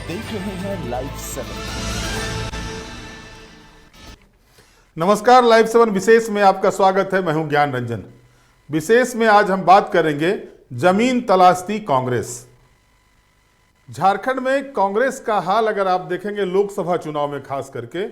देख रहे हैं लाइव 7। नमस्कार, लाइव 7 विशेष में आपका स्वागत है। मैं हूं ज्ञान रंजन। विशेष में आज हम बात करेंगे जमीन तलाशती कांग्रेस। झारखंड में कांग्रेस का हाल अगर आप देखेंगे लोकसभा चुनाव में खास करके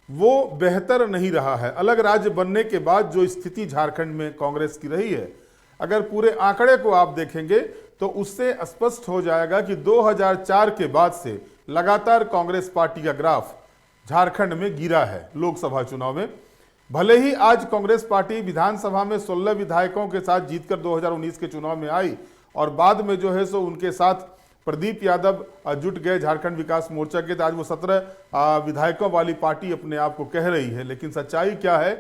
वो बेहतर नहीं रहा है। अलग राज्य बनने के बाद जो स्थिति झारखंड में कांग्रेस की रही है, अगर पूरे आंकड़े को आप देखेंगे तो उससे स्पष्ट हो जाएगा कि 2004 के बाद से लगातार कांग्रेस पार्टी का ग्राफ झारखंड में गिरा है। लोकसभा चुनाव में भले ही आज कांग्रेस पार्टी विधानसभा में 16 विधायकों के साथ जीतकर 2019 के चुनाव में आई और बाद में जो है सो उनके साथ प्रदीप यादव जुट गए झारखंड विकास मोर्चा के, तो आज वो 17 विधायकों वाली पार्टी अपने आप को कह रही है। लेकिन सच्चाई क्या है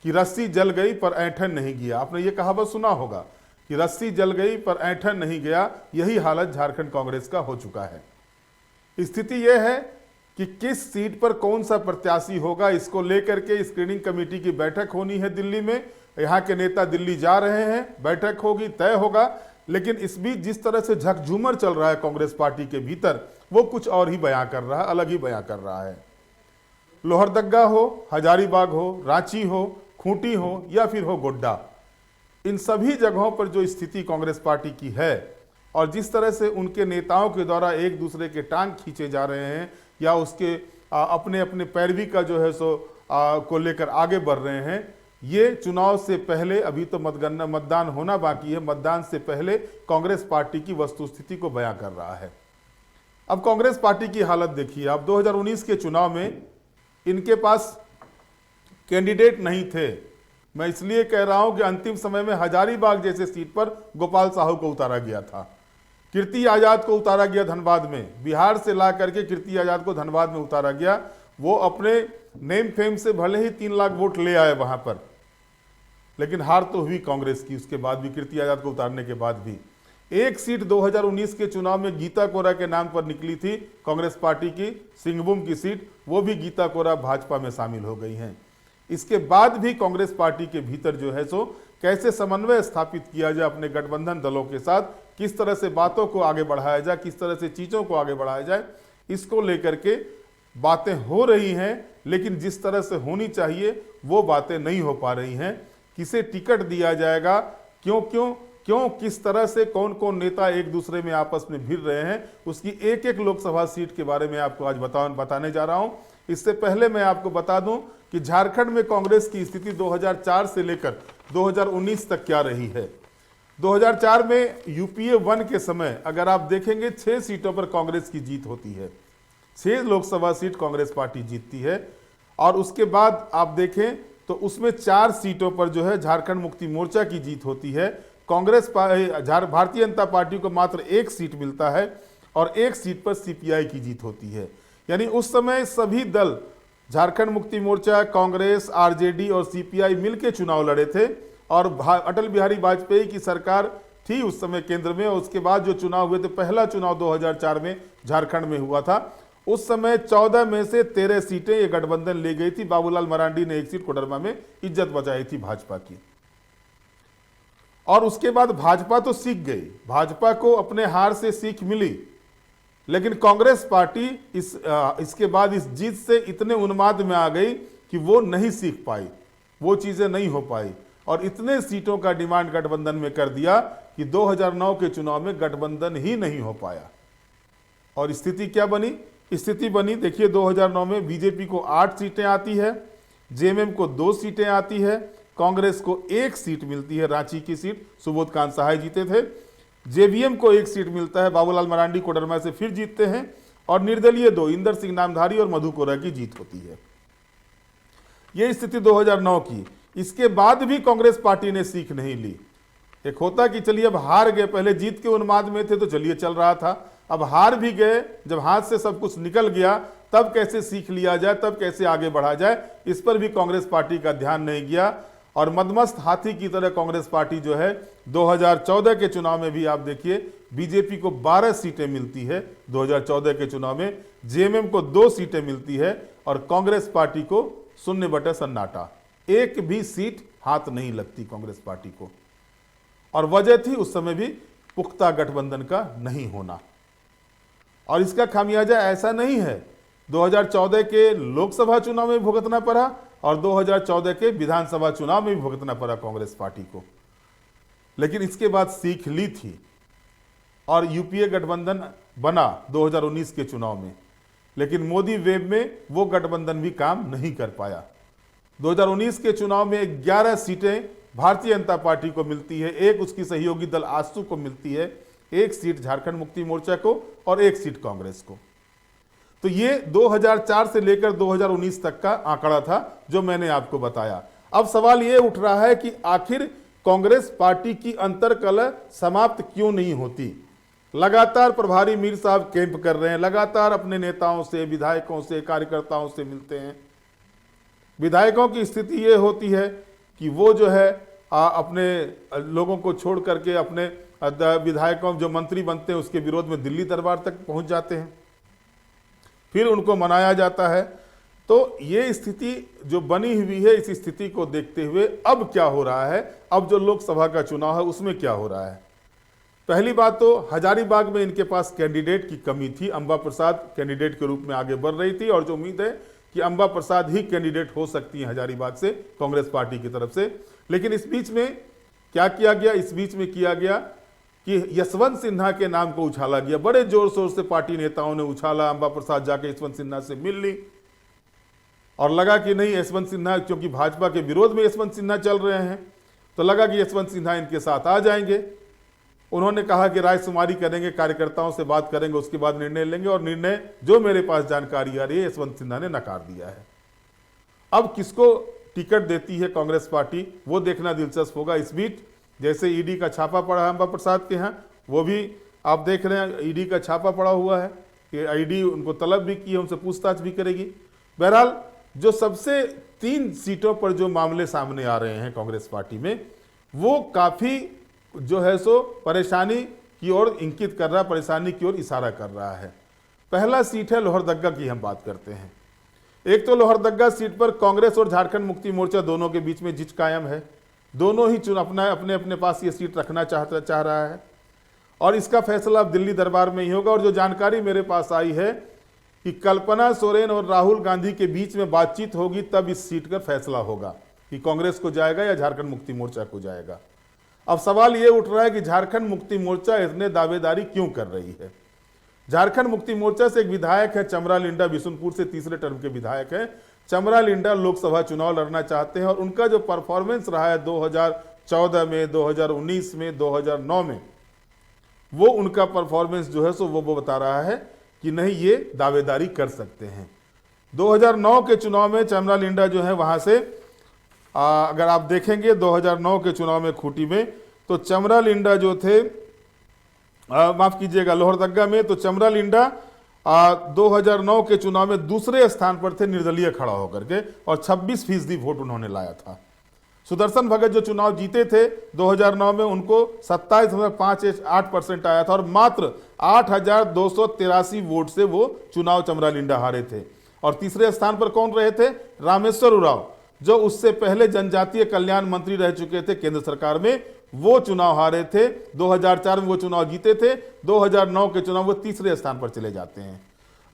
कि रस्सी जल गई पर ऐंठन नहीं गया। आपने ये कहावत सुना होगा कि रस्सी जल गई पर ऐंठन नहीं गया। यही हालत झारखंड कांग्रेस का हो चुका है। स्थिति यह है कि किस सीट पर कौन सा प्रत्याशी होगा, इसको लेकर के स्क्रीनिंग कमेटी की बैठक होनी है दिल्ली में। यहाँ के नेता दिल्ली जा रहे हैं, बैठक होगी, तय होगा। लेकिन इस बीच जिस तरह से झकझूमर चल रहा है कांग्रेस पार्टी के भीतर, वो कुछ और ही बयां कर रहा है, अलग ही बयां कर रहा है। लोहरदग्गा हो, हजारीबाग हो, रांची हो, खूंटी हो या फिर हो गोड्डा, इन सभी जगहों पर जो स्थिति कांग्रेस पार्टी की है और जिस तरह से उनके नेताओं के द्वारा एक दूसरे के टांग खींचे जा रहे हैं या उसके अपने अपने पैरवी का जो है सो को लेकर आगे बढ़ रहे हैं, ये चुनाव से पहले, अभी तो मतदान होना बाकी है, मतदान से पहले कांग्रेस पार्टी की वस्तुस्थिति को बयां कर रहा है। अब कांग्रेस पार्टी की हालत देखिए। अब 2019 के चुनाव में इनके पास कैंडिडेट नहीं थे। मैं इसलिए कह रहा हूं कि अंतिम समय में हजारीबाग जैसे सीट पर गोपाल साहू को उतारा गया था, कीर्ति आजाद को उतारा गया धनबाद में, बिहार से ला करके कीर्ति आजाद को धनबाद में उतारा गया। वो अपने नेम फेम से भले ही 3 लाख वोट ले आए वहां पर, लेकिन हार तो हुई कांग्रेस की। उसके बाद भी, कीर्ति आजाद को उतारने के बाद भी, एक सीट 2019 के चुनाव में गीता कोरा के नाम पर निकली थी कांग्रेस पार्टी की, सिंहभूम की सीट, वो भी गीता कोरा भाजपा में शामिल हो गई हैं। इसके बाद भी कांग्रेस पार्टी के भीतर जो है सो कैसे समन्वय स्थापित किया जाए अपने गठबंधन दलों के साथ, किस तरह से बातों को आगे बढ़ाया जाए, किस तरह से चीजों को आगे बढ़ाया जाए, इसको लेकर के बातें हो रही हैं। लेकिन जिस तरह से होनी चाहिए वो बातें नहीं हो पा रही हैं। किसे टिकट दिया जाएगा, क्यों किस तरह से कौन कौन नेता एक दूसरे में आपस में भिड़ रहे हैं, उसकी एक एक लोकसभा सीट के बारे में आपको आज बताने जा रहा हूं। इससे पहले मैं आपको बता दूं कि झारखंड में कांग्रेस की स्थिति 2004 से लेकर 2019 तक क्या रही है। 2004 में यूपीए 1 के समय अगर आप देखेंगे 6 सीटों पर कांग्रेस की जीत होती है, 6 लोकसभा सीट कांग्रेस पार्टी जीतती है। और उसके बाद आप देखें तो उसमें 4 सीटों पर जो है झारखंड मुक्ति मोर्चा की जीत होती है। कांग्रेस भारतीय जनता पार्टी को मात्र 1 सीट मिलता है और 1 सीट पर सीपीआई की जीत होती है। यानी उस समय सभी दल, झारखंड मुक्ति मोर्चा, कांग्रेस, आरजेडी और सीपीआई मिलकर चुनाव लड़े थे और अटल बिहारी वाजपेयी की सरकार थी उस समय केंद्र में। और उसके बाद जो चुनाव हुए थे, पहला चुनाव 2004 में झारखंड में हुआ था, उस समय 14 में से 13 सीटें ये गठबंधन ले गई थी। बाबूलाल मरांडी ने 1 सीट कोडरमा में इज्जत बचाई थी भाजपा की। और उसके बाद भाजपा तो सीख गई, भाजपा को अपने हार से सीख मिली, लेकिन कांग्रेस पार्टी इसके बाद इस जीत से इतने उन्माद में आ गई कि वो नहीं सीख पाई, वो चीजें नहीं हो पाई और इतने सीटों का डिमांड गठबंधन में कर दिया कि 2009 के चुनाव में गठबंधन ही नहीं हो पाया। और स्थिति क्या बनी? स्थिति बनी, देखिए 2009 में बीजेपी को 8 सीटें आती है, जेएमएम को 2 सीटें आती है, कांग्रेस को 1 सीट मिलती है, रांची की सीट, सुबोध कांत सहाय जीते थे। जेवीएम को 1 सीट मिलता है, बाबूलाल मरांडी कोडरमा से फिर जीतते हैं और निर्दलीय 2, इंदर सिंह नामधारी और मधु कोरा की जीत होती है। यह स्थिति 2009 की। इसके बाद भी कांग्रेस पार्टी ने सीख नहीं ली। एक होता कि चलिए अब हार गए, पहले जीत के उन्माद में थे तो चलिए चल रहा था, अब हार भी गए, जब हाथ से सब कुछ निकल गया तब कैसे सीख लिया जाए, तब कैसे आगे बढ़ा जाए, इस पर भी कांग्रेस पार्टी का ध्यान नहीं गया। और मदमस्त हाथी की तरह कांग्रेस पार्टी जो है 2014 के चुनाव में भी आप देखिए बीजेपी को 12 सीटें मिलती है 2014 के चुनाव में, जेएमएम को 2 सीटें मिलती है और कांग्रेस पार्टी को 0/सन्नाटा, 1 भी सीट हाथ नहीं लगती कांग्रेस पार्टी को। और वजह थी उस समय भी पुख्ता गठबंधन का नहीं होना। और इसका खामियाजा ऐसा नहीं है 2014 के लोकसभा चुनाव में भुगतना पड़ा और 2014 के विधानसभा चुनाव में भी भुगतना पड़ा कांग्रेस पार्टी को, लेकिन इसके बाद सीख ली थी और यूपीए गठबंधन बना 2019 के चुनाव में, लेकिन मोदी वेव में वो गठबंधन भी काम नहीं कर पाया। 2019 के चुनाव में 11 सीटें भारतीय जनता पार्टी को मिलती है, एक उसकी सहयोगी दल आजसू को मिलती है, एक सीट झारखंड मुक्ति मोर्चा को और एक सीट कांग्रेस को। तो ये 2004 से लेकर 2019 तक का आंकड़ा था जो मैंने आपको बताया। अब सवाल ये उठ रहा है कि आखिर कांग्रेस पार्टी की अंतर्कलह समाप्त क्यों नहीं होती। लगातार प्रभारी मीर साहब कैंप कर रहे हैं, लगातार अपने नेताओं से, विधायकों से, कार्यकर्ताओं से मिलते हैं। विधायकों की स्थिति ये होती है कि वो जो है अपने लोगों को छोड़ करके अपने विधायकों जो मंत्री बनते हैं उसके विरोध में दिल्ली दरबार तक पहुंच जाते हैं, फिर उनको मनाया जाता है। तो ये स्थिति जो बनी हुई है, इस स्थिति को देखते हुए अब क्या हो रहा है, अब जो लोकसभा का चुनाव है उसमें क्या हो रहा है। पहली बात तो हजारीबाग में इनके पास कैंडिडेट की कमी थी। अंबा प्रसाद कैंडिडेट के रूप में आगे बढ़ रही थी और जो उम्मीद है कि अंबा प्रसाद ही कैंडिडेट हो सकती हैं हजारीबाग से कांग्रेस पार्टी की तरफ से। लेकिन इस बीच में क्या किया गया, इस बीच में किया गया कि यशवंत सिन्हा के नाम को उछाला गया। बड़े जोर शोर से पार्टी नेताओं ने उछाला, अंबा प्रसाद जाके यशवंत सिन्हा से मिल ली और लगा कि नहीं यशवंत सिन्हा, क्योंकि भाजपा के विरोध में यशवंत सिन्हा चल रहे हैं, तो लगा कि यशवंत सिन्हा इनके साथ आ जाएंगे। उन्होंने कहा कि रायशुमारी करेंगे, कार्यकर्ताओं से बात करेंगे, उसके बाद निर्णय लेंगे, और निर्णय जो मेरे पास जानकारी आ रही है यशवंत सिन्हा ने नकार दिया है। अब किसको टिकट देती है कांग्रेस पार्टी वो देखना दिलचस्प होगा। इस बीच जैसे ईडी का छापा पड़ा है अंबा प्रसाद के यहाँ, वो भी आप देख रहे हैं ईडी का छापा पड़ा हुआ है कि ईडी उनको तलब भी की है, उनसे पूछताछ भी करेगी। बहरहाल जो सबसे 3 सीटों पर जो मामले सामने आ रहे हैं कांग्रेस पार्टी में, वो काफ़ी जो है सो परेशानी की ओर इंकित कर रहा, परेशानी की ओर इशारा कर रहा है। पहला सीट है लोहरदग्गा की, हम बात करते हैं। एक तो लोहरदग्गा सीट पर कांग्रेस और झारखंड मुक्ति मोर्चा दोनों के बीच में जिच कायम है। दोनों ही अपने अपने पास ये सीट रखना चाह रहा है और इसका फैसला अब दिल्ली दरबार में ही होगा। और जो जानकारी मेरे पास आई है कि कल्पना सोरेन और राहुल गांधी के बीच में बातचीत होगी, तब इस सीट का फैसला होगा कि कांग्रेस को जाएगा या झारखंड मुक्ति मोर्चा को जाएगा। अब सवाल ये उठ रहा है कि झारखंड मुक्ति मोर्चा इतने दावेदारी क्यों कर रही है। झारखंड मुक्ति मोर्चा से एक विधायक है चमरा लिंडा, बिशुनपुर से तीसरे टर्म के विधायक है। चमरा लिंडा लोकसभा चुनाव लड़ना चाहते हैं और उनका जो परफॉर्मेंस रहा है 2014 में, 2019 में, 2009 में, वो उनका परफॉर्मेंस जो है सो वो बता रहा है कि नहीं ये दावेदारी कर सकते हैं। 2009 के चुनाव में चमरा लिंडा जो है वहां से अगर आप देखेंगे 2009 के चुनाव में खूंटी में, तो चमरा लिंडा जो थे, माफ कीजिएगा लोहरदग्गा में, तो चमरा लिंडा 2009 के चुनाव में दूसरे स्थान पर थे निर्दलीय खड़ा होकर के और 26% वोट उन्होंने लाया था। सुदर्शन भगत जो चुनाव जीते थे 2009 में, उनको 27.58% आया था और मात्र 8,283 वोट से वो चुनाव चमरा लिंडा हारे थे। और तीसरे स्थान पर कौन रहे थे? रामेश्वर उरांव, जो उससे पहले जनजातीय कल्याण मंत्री रह चुके थे केंद्र सरकार में, वो चुनाव हारे थे। 2004 में वो चुनाव जीते थे, 2009 के चुनाव वो तीसरे स्थान पर चले जाते हैं।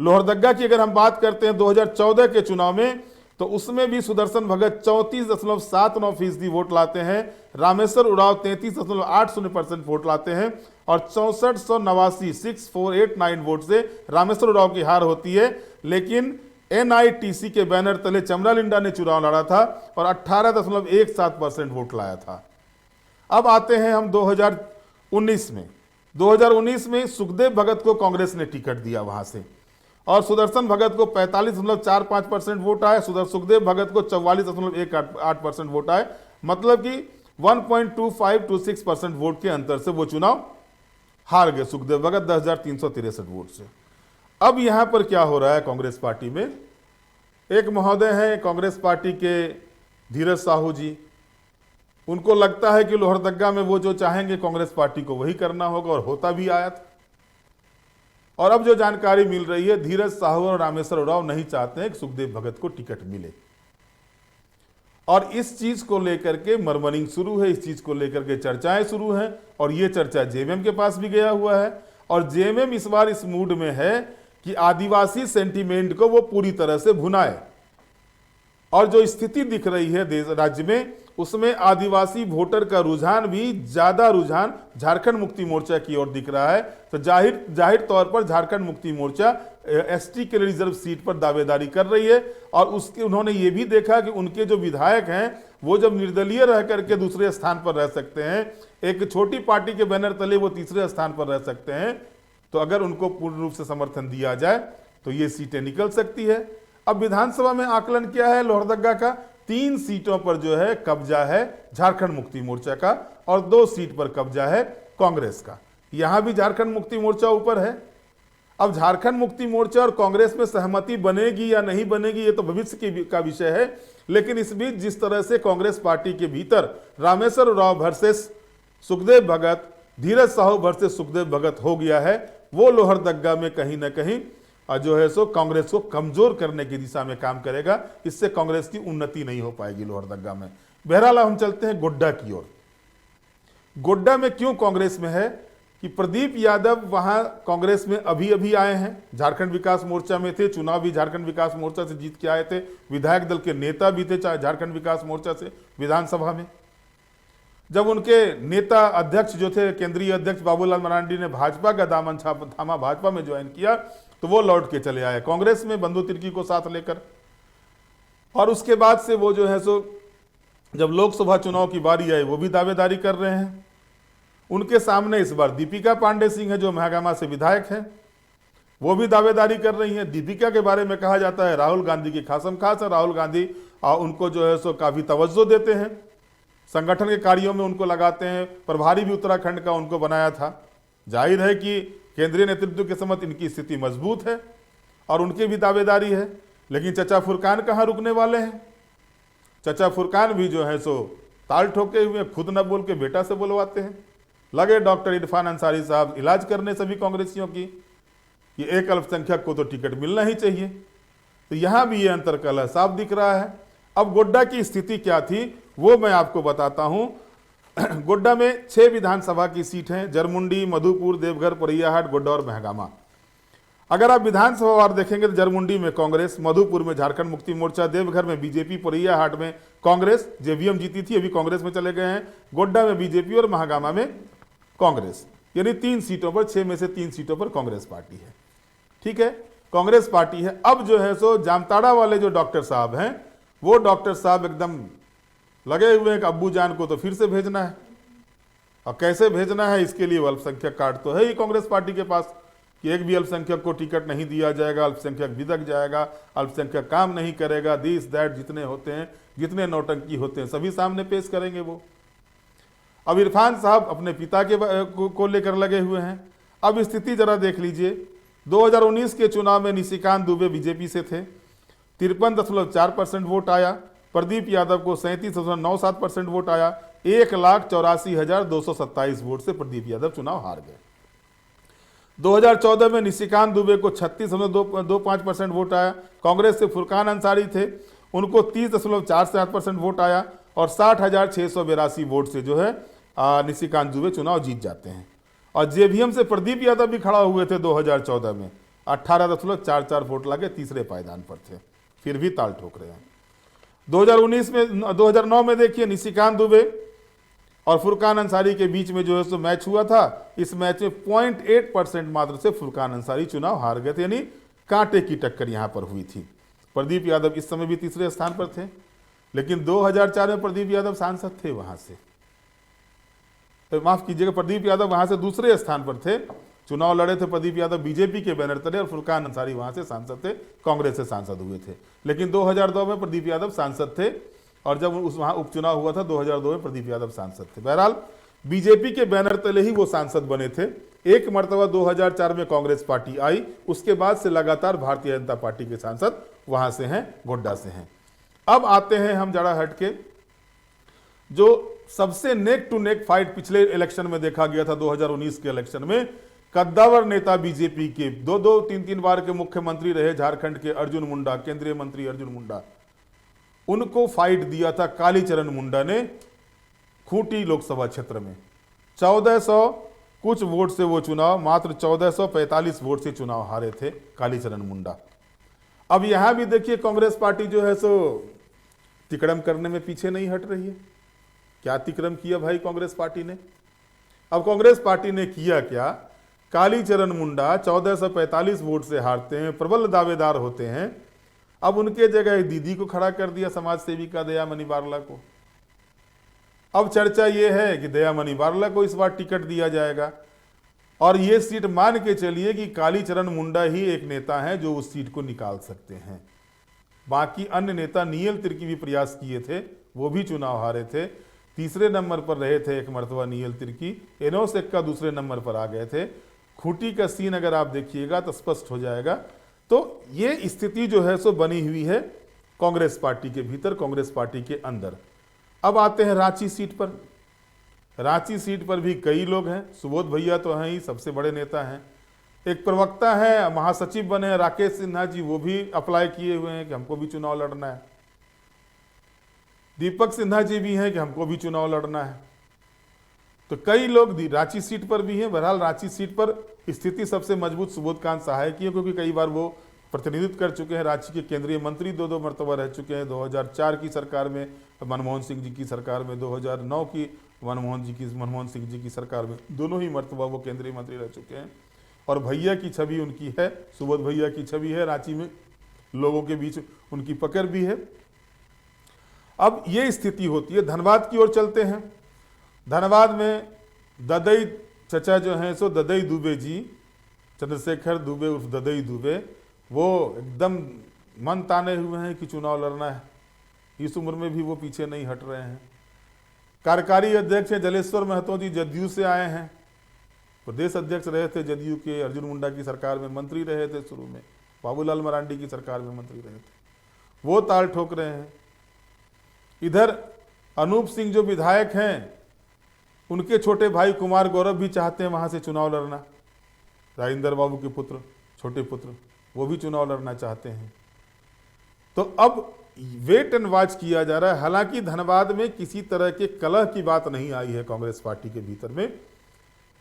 लोहरदग्गा की अगर हम बात करते हैं 2014 के चुनाव में, तो उसमें भी सुदर्शन भगत 34.79% वोट लाते हैं, रामेश्वर उरांव 33.80% वोट लाते हैं और 6489 वोट से रामेश्वर उरांव की हार होती है। लेकिन NITC के बैनर तले चमरा लिंडा ने चुनाव लड़ा था और 18.17% वोट लाया था। अब आते हैं हम 2019 में। 2019 में सुखदेव भगत को कांग्रेस ने टिकट दिया वहां से और सुदर्शन भगत को 45.45% वोट आए, सुखदेव भगत को 44.18% वोट आए, मतलब कि 1.2526% वोट के अंतर से वो चुनाव हार गए सुखदेव भगत 10,363 वोट से। अब यहां पर क्या हो रहा है कांग्रेस पार्टी में, एक महोदय है कांग्रेस पार्टी के धीरज साहू जी, उनको लगता है कि लोहरदग्गा में वो जो चाहेंगे कांग्रेस पार्टी को वही करना होगा और होता भी आया था। और अब जो जानकारी मिल रही है, धीरज साहू और रामेश्वर उरांव नहीं चाहते हैं कि सुखदेव भगत को टिकट मिले और इस चीज को लेकर के मरमरिंग शुरू है, इस चीज को लेकर के चर्चाएं शुरू हैं और ये चर्चा जेवीएम के पास भी गया हुआ है। और जेएमएम इस बार इस मूड में है कि आदिवासी सेंटीमेंट को वो पूरी तरह से भुनाए। और जो स्थिति दिख रही है देश राज्य में, उसमें आदिवासी वोटर का रुझान भी ज्यादा रुझान झारखंड मुक्ति मोर्चा की ओर दिख रहा है। तो जाहिर तौर पर झारखंड मुक्ति मोर्चा एसटी के रिजर्व सीट पर दावेदारी कर रही है। और उसके उन्होंने ये भी देखा कि उनके जो विधायक हैं वो जब निर्दलीय रह करके दूसरे स्थान पर रह सकते हैं, एक छोटी पार्टी के बैनर तले वो तीसरे स्थान पर रह सकते हैं, तो अगर उनको पूर्ण रूप से समर्थन दिया जाए तो ये सीटें निकल सकती है। अब विधानसभा में आकलन क्या है लोहरदगा का? 3 सीटों पर जो है कब्जा है झारखंड मुक्ति मोर्चा का और 2 सीट पर कब्जा है कांग्रेस का। यहां भी झारखंड मुक्ति मोर्चा ऊपर है। अब झारखंड मुक्ति मोर्चा और कांग्रेस में सहमति बनेगी या नहीं बनेगी ये तो भविष्य का विषय है। लेकिन इस बीच जिस तरह से कांग्रेस पार्टी के भीतर रामेश्वर उरांव वर्सेस सुखदेव भगत, धीरज साहू वर्सेस सुखदेव भगत हो गया है, वो लोहरदगा में कहीं ना कहीं जो है सो कांग्रेस को कमजोर करने की दिशा में काम करेगा। इससे कांग्रेस की उन्नति नहीं हो पाएगी लोहरदगा में। बहरहाल हम चलते हैं गोड्डा की ओर। गोड्डा में क्यों कांग्रेस में है कि प्रदीप यादव वहां कांग्रेस में अभी अभी आए हैं, झारखंड विकास मोर्चा में थे, चुनाव भी झारखंड विकास मोर्चा से जीत के आए थे, विधायक दल के नेता भी थे झारखंड विकास मोर्चा से विधानसभा में। जब उनके नेता अध्यक्ष जो थे केंद्रीय अध्यक्ष बाबूलाल मरांडी ने भाजपा का दामन थामा, भाजपा में ज्वाइन किया, तो वो लौट के चले आए कांग्रेस में बंधु तिर्की को साथ लेकर। और उसके बाद से वो जो है सो जब लोकसभा चुनाव की बारी आई वो भी दावेदारी कर रहे हैं। उनके सामने इस बार दीपिका पांडे सिंह है जो महागामा से विधायक है, वो भी दावेदारी कर रही हैं। दीपिका के बारे में कहा जाता है राहुल गांधी की खासम खास है, राहुल गांधी उनको जो है सो काफी तवज्जो देते हैं, संगठन के कार्यों में उनको लगाते हैं, प्रभारी भी उत्तराखंड का उनको बनाया था। जाहिर है कि केंद्रीय नेतृत्व के समक्ष इनकी स्थिति मजबूत है और उनकी भी दावेदारी है। लेकिन चचा फुरकान कहाँ रुकने वाले हैं? चचा फुरकान भी जो है सो ताल ठोके हुए, खुद न बोल के बेटा से बुलवाते हैं। लगे डॉक्टर इरफान अंसारी साहब इलाज करने सभी कांग्रेसियों की कि एक अल्पसंख्यक को तो टिकट मिलना ही चाहिए। तो यहां भी ये अंतरकलह साफ दिख रहा है। अब गोड्डा की स्थिति क्या थी वो मैं आपको बताता हूं। गोड्डा में 6 विधानसभा की सीट हैं, जरमुंडी, मधुपुर, देवघर, पोरैयाहाट, गोड्डा और महगामा। अगर आप विधानसभा वार देखेंगे तो जरमुंडी में कांग्रेस, मधुपुर में झारखंड मुक्ति मोर्चा, देवघर में बीजेपी, पोरैयाहाट में कांग्रेस, जेवीएम जीती थी अभी कांग्रेस में चले गए हैं, गोड्डा में बीजेपी और महागामा में कांग्रेस। यानी 3 सीटों पर, 6 में से 3 सीटों पर कांग्रेस पार्टी है। ठीक है, कांग्रेस पार्टी है। अब जो है सो जामताड़ा वाले जो डॉक्टर साहब हैं वो डॉक्टर साहब एकदम लगे हुए हैं कि अब्बू जान को तो फिर से भेजना है। और कैसे भेजना है इसके लिए अल्पसंख्यक कार्ड तो है ही कांग्रेस पार्टी के पास कि एक भी अल्पसंख्यक को टिकट नहीं दिया जाएगा, अल्पसंख्यक बिदक जाएगा, अल्पसंख्यक काम नहीं करेगा, दिस दैट जितने होते हैं, जितने नौटंकी होते हैं सभी सामने पेश करेंगे वो। अब इरफान साहब अपने पिता के को लेकर लगे हुए हैं। अब स्थिति जरा देख लीजिए। 2019 के चुनाव में निशिकांत दुबे बीजेपी से थे, 53.4% वोट आया। प्रदीप यादव को 37.97% वोट आया। 1,84,227 वोट से प्रदीप यादव चुनाव हार गए। 2014 में निशिकांत दुबे को 36.25% वोट आया। कांग्रेस से फुरकान अंसारी थे, उनको 30.47% वोट आया और 60,682 वोट से जो है निशिकांत दुबे चुनाव जीत जाते हैं। और जेवीएम से प्रदीप यादव भी खड़ा हुए थे 2014 में, 18.44 वोट लगे, तीसरे पायदान पर थे, फिर भी ताल ठोक रहे हैं। 2009 में देखिए निशिकांत दुबे और फुरकान अंसारी के बीच में जो है सो मैच हुआ था। इस मैच में 0.8% मात्र से फुरकान अंसारी चुनाव हार गए थे, यानी कांटे की टक्कर यहां पर हुई थी। प्रदीप यादव इस समय भी तीसरे स्थान पर थे, लेकिन 2004 में प्रदीप यादव सांसद थे वहां से, तो माफ कीजिएगा प्रदीप यादव वहां से दूसरे स्थान पर थे। चुनाव लड़े थे प्रदीप यादव बीजेपी के बैनर तले और फुरकान अंसारी वहां से सांसद थे, कांग्रेस से सांसद हुए थे। लेकिन 2002 में प्रदीप यादव सांसद थे और जब वहां उपचुनाव हुआ था 2002 में प्रदीप यादव सांसद थे। बहरहाल बीजेपी के बैनर तले ही वो सांसद बने थे। एक मर्तबा 2004 में कांग्रेस पार्टी आई, उसके बाद से लगातार भारतीय जनता पार्टी के सांसद वहां से हैं, गोड्डा से हैं। अब आते हैं हम जरा हटके, जो सबसे नेक टू नेक फाइट पिछले इलेक्शन में देखा गया था 2019 के इलेक्शन में। कद्दावर नेता बीजेपी के 2-3 बार के मुख्यमंत्री रहे झारखंड के अर्जुन मुंडा, केंद्रीय मंत्री अर्जुन मुंडा, उनको फाइट दिया था कालीचरण मुंडा ने खूंटी लोकसभा क्षेत्र में। कुछ वोट से वो चुनाव मात्र 1445 वोट से चुनाव हारे थे कालीचरण मुंडा। अब यहां भी देखिए कांग्रेस पार्टी जो है सो तिकड़म करने में पीछे नहीं हट रही है। क्या तिकड़म किया भाई कांग्रेस पार्टी ने? अब कांग्रेस पार्टी ने किया क्या? कालीचरण मुंडा 1445 वोट से हारते हैं, प्रबल दावेदार होते हैं। अब उनके जगह दीदी को खड़ा कर दिया, समाज सेविका दयामणि बारला को। अब चर्चा यह है कि दयामणि बारला को इस बार टिकट दिया जाएगा और ये सीट मान के चलिए कि कालीचरण मुंडा ही एक नेता है जो उस सीट को निकाल सकते हैं। बाकी अन्य नेता नील तिर्की भी प्रयास किए थे, वो भी चुनाव हारे थे। तीसरे नंबर पर रहे थे एक मर्तबा नील तिर्की, एनोस एक्का दूसरे नंबर पर आ गए थे। खूंटी का सीन अगर आप देखिएगा तो स्पष्ट हो जाएगा। तो ये स्थिति जो है सो बनी हुई है कांग्रेस पार्टी के भीतर, कांग्रेस पार्टी के अंदर। अब आते हैं रांची सीट पर। रांची सीट पर भी कई लोग हैं। सुबोध भैया तो हैं ही, सबसे बड़े नेता हैं। एक प्रवक्ता है, महासचिव बने हैं राकेश सिन्हा जी, वो भी अप्लाई किए हुए हैं कि हमको भी चुनाव लड़ना है। दीपक सिन्हा जी भी हैं कि हमको भी चुनाव लड़ना है। तो कई लोग रांची सीट पर भी हैं। बहरहाल रांची सीट पर स्थिति सबसे मजबूत सुबोध कांत सहाय की है, क्योंकि कई बार वो प्रतिनिधित्व कर चुके हैं। रांची के केंद्रीय मंत्री दो मरतबा रह चुके हैं, 2004 की सरकार में मनमोहन सिंह जी की सरकार में, 2009 की मनमोहन सिंह जी की सरकार में, दोनों ही मरतबा वो केंद्रीय मंत्री रह चुके हैं। और भैया की छवि उनकी है, सुबोध भैया की छवि है रांची में, लोगों के बीच उनकी पकड़ भी है। अब ये स्थिति होती है। धनबाद की ओर चलते हैं। धनबाद में ददई चचा जो हैं सो ददई दुबे जी, चंद्रशेखर दुबे उर्फ ददई दुबे, वो एकदम मन ताने हुए हैं कि चुनाव लड़ना है। इस उम्र में भी वो पीछे नहीं हट रहे हैं। कार्यकारी अध्यक्ष हैं जलेश्वर महतो जी, जदयू से आए हैं। प्रदेश अध्यक्ष रहे थे जदयू के, अर्जुन मुंडा की सरकार में मंत्री रहे थे शुरू में, बाबूलाल मरांडी की सरकार में मंत्री रहे थे, वो ताल ठोक रहे हैं। इधर अनूप सिंह जो विधायक हैं, उनके छोटे भाई कुमार गौरव भी चाहते हैं वहां से चुनाव लड़ना। राजेंद्र बाबू के पुत्र, छोटे पुत्र, वो भी चुनाव लड़ना चाहते हैं। तो अब वेट एंड वॉच किया जा रहा है। हालांकि धनबाद में किसी तरह के कलह की बात नहीं आई है कांग्रेस पार्टी के भीतर में,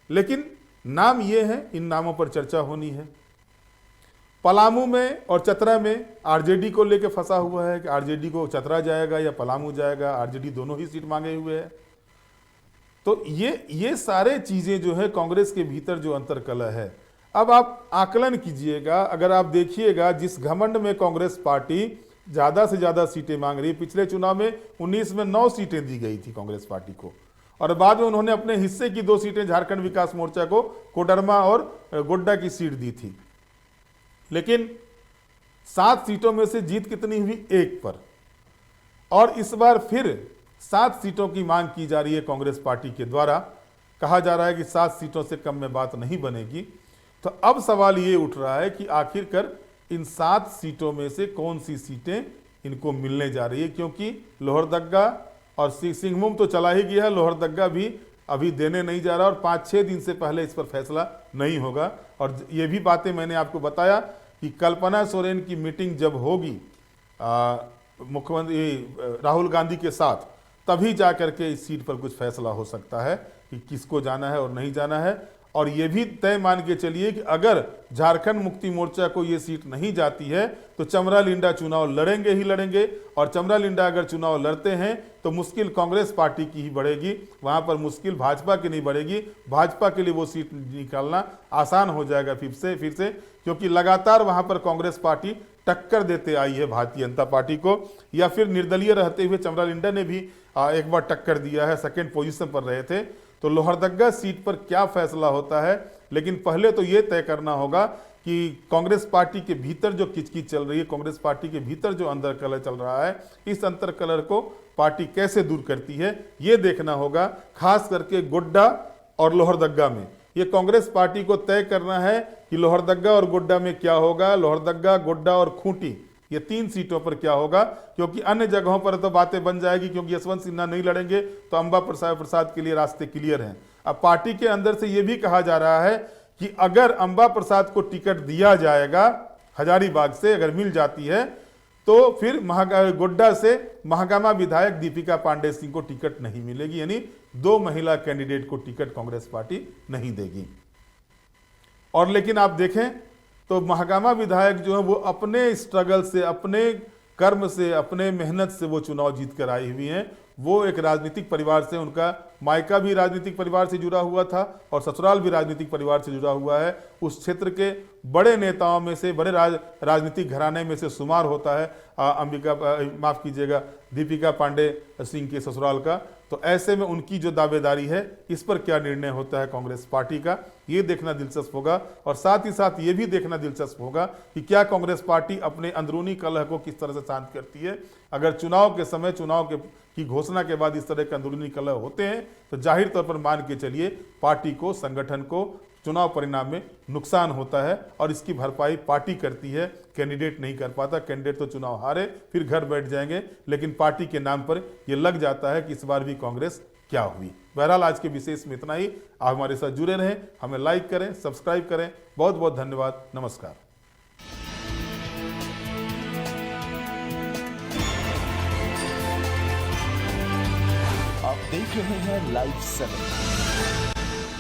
लेकिन नाम ये है, इन नामों पर चर्चा होनी है। पलामू में और चतरा में आरजेडी को लेकर फंसा हुआ है कि आरजेडी को चतरा जाएगा या पलामू जाएगा। आरजेडी दोनों ही सीट मांगे हुए है। तो ये सारे चीजें जो है कांग्रेस के भीतर जो अंतर्कलह है। अब आप आकलन कीजिएगा, अगर आप देखिएगा जिस घमंड में कांग्रेस पार्टी ज्यादा से ज्यादा सीटें मांग रही है। पिछले चुनाव में 19 में 9 सीटें दी गई थी कांग्रेस पार्टी को, और बाद में उन्होंने अपने हिस्से की 2 सीटें झारखंड विकास मोर्चा को कोडरमा और गोड्डा की सीट दी थी। लेकिन 7 सीटों में से जीत कितनी हुई? 1 पर। और इस बार फिर 7 सीटों की मांग की जा रही है कांग्रेस पार्टी के द्वारा। कहा जा रहा है कि 7 सीटों से कम में बात नहीं बनेगी। तो अब सवाल ये उठ रहा है कि आखिरकार इन 7 सीटों में से कौन सी सीटें इनको मिलने जा रही है, क्योंकि लोहरदग्गा और सिंहभूम तो चला ही गया है, लोहरदग्गा भी अभी देने नहीं जा रहा और 5-6 दिन से पहले इस पर फैसला नहीं होगा। और ये भी बातें मैंने आपको बताया कि कल्पना सोरेन की मीटिंग जब होगी मुख्यमंत्री राहुल गांधी के साथ, तभी जा करके इस सीट पर कुछ फैसला हो सकता है कि किसको जाना है और नहीं जाना है। और ये भी तय मान के चलिए कि अगर झारखंड मुक्ति मोर्चा को ये सीट नहीं जाती है तो चमरा लिंडा चुनाव लड़ेंगे ही लड़ेंगे। और चमरा लिंडा अगर चुनाव लड़ते हैं तो मुश्किल कांग्रेस पार्टी की ही बढ़ेगी, वहां पर मुश्किल भाजपा की नहीं बढ़ेगी। भाजपा के लिए वो सीट निकालना आसान हो जाएगा फिर से, क्योंकि लगातार वहां पर कांग्रेस पार्टी टक्कर देते आई है भारतीय जनता पार्टी को, या फिर निर्दलीय रहते हुए चमरा लिंडा ने भी एक बार टक्कर दिया है, 2nd पोजीशन पर रहे थे। तो लोहरदग्गा सीट पर क्या फैसला होता है, लेकिन पहले तो ये तय करना होगा कि कांग्रेस पार्टी के भीतर जो किचकिच चल रही है, कांग्रेस पार्टी के भीतर जो अंदर कलह चल रहा है, इस अंतर कलह को पार्टी कैसे दूर करती है, ये देखना होगा। खास करके गोड्डा और लोहरदग्गा में ये कांग्रेस पार्टी को तय करना है कि लोहरदग्गा और गोड्डा में क्या होगा, लोहरदग्गा, गोड्डा और खूंटी, ये 3 सीटों पर क्या होगा। क्योंकि अन्य जगहों पर तो बातें बन जाएगी, क्योंकि यशवंत सिन्हा नहीं लड़ेंगे तो अंबा प्रसाद के लिए रास्ते क्लियर हैं। अब पार्टी के अंदर से ये भी कहा जा रहा है कि अगर अंबा प्रसाद को टिकट दिया जाएगा हजारीबाग से, अगर मिल जाती है, तो फिर गोड्डा से महागामा विधायक दीपिका पांडे सिंह को टिकट नहीं मिलेगी, यानी 2 महिला कैंडिडेट को टिकट कांग्रेस पार्टी नहीं देगी। और लेकिन आप देखें तो महागामा विधायक जो है वो अपने स्ट्रगल से, अपने कर्म से, अपने मेहनत से वो चुनाव जीत कर आई हुई हैं। वो एक राजनीतिक परिवार से, उनका मायका भी राजनीतिक परिवार से जुड़ा हुआ था और ससुराल भी राजनीतिक परिवार से जुड़ा हुआ है। उस क्षेत्र के बड़े नेताओं में से, बड़े राजनीतिक घराने में से शुमार होता है माफ कीजिएगा, दीपिका पांडे सिंह के ससुराल का। तो ऐसे में उनकी जो दावेदारी है, इस पर क्या निर्णय होता है कांग्रेस पार्टी का, ये देखना दिलचस्प होगा। और साथ ही साथ ये भी देखना दिलचस्प होगा कि क्या कांग्रेस पार्टी अपने अंदरूनी कलह को किस तरह से शांत करती है। अगर चुनाव के समय, की घोषणा के बाद इस तरह के अंदरूनी कलह होते हैं तो जाहिर तौर पर मान के चलिए पार्टी को, संगठन को चुनाव परिणाम में नुकसान होता है और इसकी भरपाई पार्टी करती है, कैंडिडेट नहीं कर पाता। कैंडिडेट तो चुनाव हारे फिर घर बैठ जाएंगे, लेकिन पार्टी के नाम पर यह लग जाता है कि इस बार भी कांग्रेस क्या हुई। बहरहाल आज के विशेष में इतना ही। आप हमारे साथ जुड़े रहें, हमें लाइक करें, सब्सक्राइब करें। बहुत बहुत धन्यवाद। नमस्कार। आप देख रहे हैं लाइव 7।